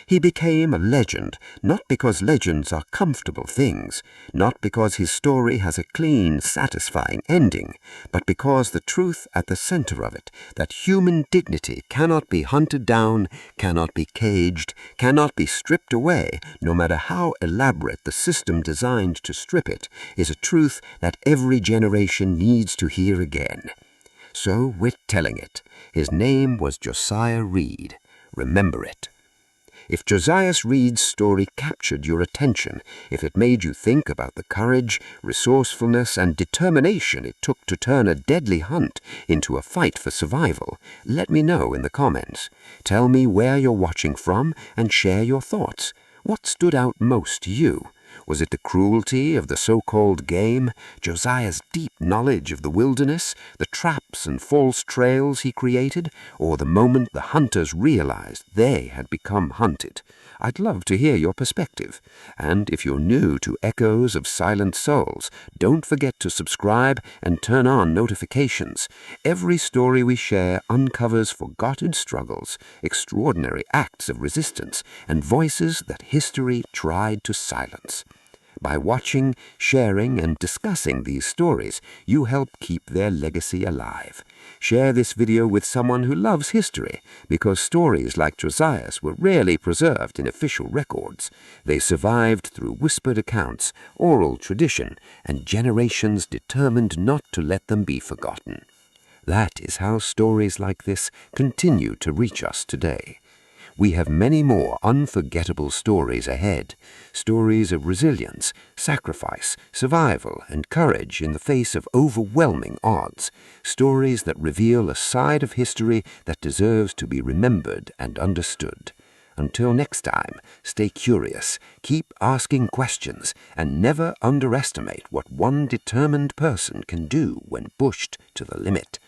He became a legend, not because legends are comfortable things, not because his story has a clean, satisfying ending, but because the truth at the center of it, that human dignity cannot be hunted down, cannot be caged, cannot be stripped away, no matter how elaborate the system designed to strip it, is a truth that every generation needs to hear again. So we're telling it. His name was Josiah Reed. Remember it. If Josiah Reed's story captured your attention, if it made you think about the courage, resourcefulness, and determination it took to turn a deadly hunt into a fight for survival, let me know in the comments. Tell me where you're watching from and share your thoughts. What stood out most to you? Was it the cruelty of the so-called game, Josiah's deep knowledge of the wilderness, the traps and false trails he created, or the moment the hunters realized they had become hunted? I'd love to hear your perspective. And if you're new to Echoes of Silent Souls, don't forget to subscribe and turn on notifications. Every story we share uncovers forgotten struggles, extraordinary acts of resistance, and voices that history tried to silence. By watching, sharing, and discussing these stories, you help keep their legacy alive. Share this video with someone who loves history, because stories like Josiah's were rarely preserved in official records. They survived through whispered accounts, oral tradition, and generations determined not to let them be forgotten. That is how stories like this continue to reach us today. We have many more unforgettable stories ahead, stories of resilience, sacrifice, survival, and courage in the face of overwhelming odds, stories that reveal a side of history that deserves to be remembered and understood. Until next time, stay curious, keep asking questions, and never underestimate what one determined person can do when pushed to the limit.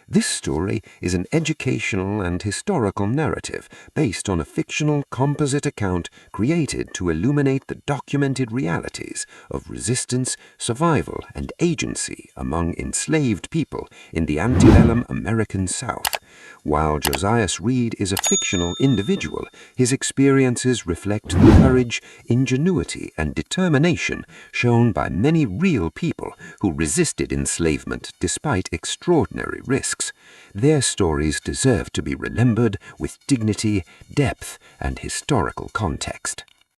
This story is an educational and historical narrative based on a fictional composite account created to illuminate the documented realities of resistance, survival, and agency among enslaved people in the antebellum American South. While Josiah Reed is a fictional individual, his experiences reflect the courage, ingenuity, and determination shown by many real people who resisted enslavement despite extraordinary risks. Their stories deserve to be remembered with dignity, depth, and historical context.